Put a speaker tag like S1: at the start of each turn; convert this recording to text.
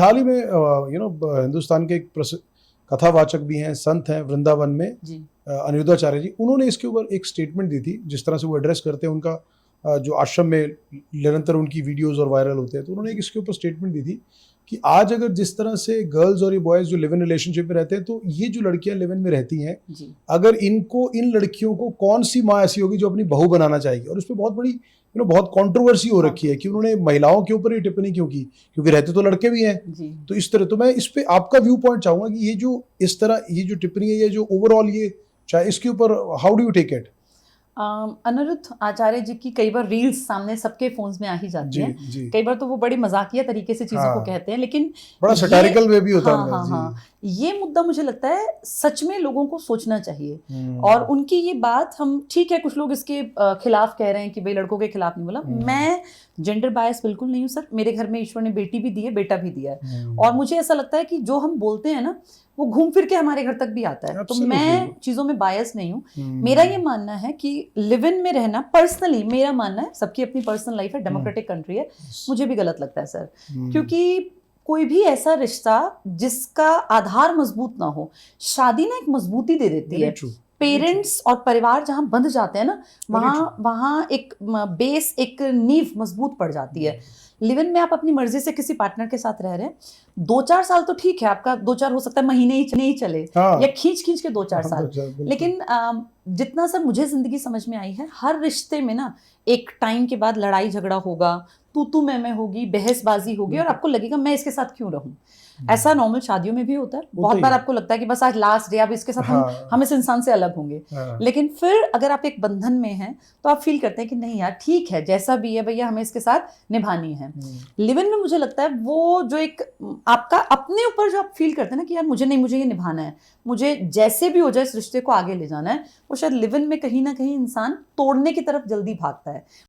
S1: हाल ही में हिंदुस्तान के एक कथावाचक भी हैं, संत हैं वृंदावन में,
S2: जी।
S1: अनिरुद्धाचार्य जी, उन्होंने इसके ऊपर एक स्टेटमेंट दी थी। जिस तरह से वो एड्रेस करते हैं उनका जो आश्रम में निरंतर उनकी वीडियोस और वायरल होते हैं, तो उन्होंने एक इसके ऊपर स्टेटमेंट दी थी कि आज अगर जिस तरह से गर्ल्स और ये बॉयज़ जो लिव इन रिलेशनशिप में रहते हैं, तो ये जो लड़कियां लिव इन में रहती हैं,
S2: जी।
S1: अगर इन लड़कियों को कौन सी माँ ऐसी होगी जो अपनी बहू बनाना चाहेगी। और उस पर बहुत बड़ी बहुत कंट्रोवर्सी हो रखी है कि उन्होंने महिलाओं के ऊपर ये टिप्पणी क्यों की, क्योंकि रहते तो लड़के भी हैं।
S2: जी।
S1: तो इस तरह, तो मैं इस पे आपका व्यू पॉइंट चाहूंगा कि ये जो इस तरह ये जो टिप्पणी है, ये जो ओवरऑल ये चाहे इसके ऊपर how do you take it?
S2: Aniruddh Acharya ji की कई बार रील्स सामने सबके फोन्स में आ ही जाती
S1: जी
S2: हैं।
S1: जी।
S2: कई बार तो वो बड़ी मजाकिया तरीके से चीजों को
S1: हाँ,
S2: कहते हैं, लेकिन
S1: बड़ा सैटारिकल वे भी होता
S2: हाँ
S1: है
S2: हाँ
S1: जी।
S2: हाँ, ये मुद्दा मुझे लगता है सच में लोगों को सोचना चाहिए।
S1: हम्म,
S2: और उनकी ये बात, हम ठीक है कुछ लोग इसके खिलाफ कह रहे हैं कि भाई लड़कों के खिलाफ नहीं बोला। मैं जेंडर बायस बिल्कुल नहीं हूँ सर। मेरे घर में ईश्वर ने बेटी भी दी है, बेटा भी दिया है, और मुझे ऐसा लगता है कि जो हम बोलते हैं ना, वो घूम फिर के हमारे घर तक भी आता है। तो मैं चीजों में बायस नहीं हूँ। मेरा ये मानना है कि लिव इन में रहना, पर्सनली मेरा मानना है, सबकी अपनी पर्सनल लाइफ है, डेमोक्रेटिक कंट्री है, मुझे भी गलत लगता है सर। क्योंकि कोई भी ऐसा रिश्ता जिसका आधार मजबूत ना हो, शादी ना एक मजबूती दे देती है। पेरेंट्स और परिवार जहां बंध जाते हैं ना, वहां एक बेस, एक नींव मजबूत पड़ जाती है। लिव इन में आप अपनी मर्जी से किसी पार्टनर के साथ रह रहे हैं, 2-4 साल तो ठीक है, आपका 2-4 हो सकता है महीने ही चले, या खींच के 2-4 साल। लेकिन जितना सर मुझे जिंदगी समझ में आई है, हर रिश्ते में ना एक टाइम के बाद लड़ाई झगड़ा होगा, तू मैं होगी, बहसबाजी होगी, और आपको लगेगा मैं इसके साथ क्यों रहूं। ऐसा नॉर्मल शादियों में भी होता है। बहुत बार आपको लगता है कि बस आज लास्ट डे, अब इसके साथ हम इस इंसान से अलग होंगे। लेकिन फिर अगर आप एक बंधन में हैं, तो आप फील करते हैं कि नहीं यार ठीक है, जैसा भी है भैया, हमें इसके साथ निभानी है। लिव इन में मुझे लगता है वो जो एक आपका अपने ऊपर जो आप फील करते हैं ना कि यार मुझे ये निभाना है, मुझे जैसे भी हो जाए इस रिश्ते को आगे ले जाना है, वो शायद लिव इन में कहीं ना कहीं इंसान तोड़ने की तरफ जल्दी भागता है।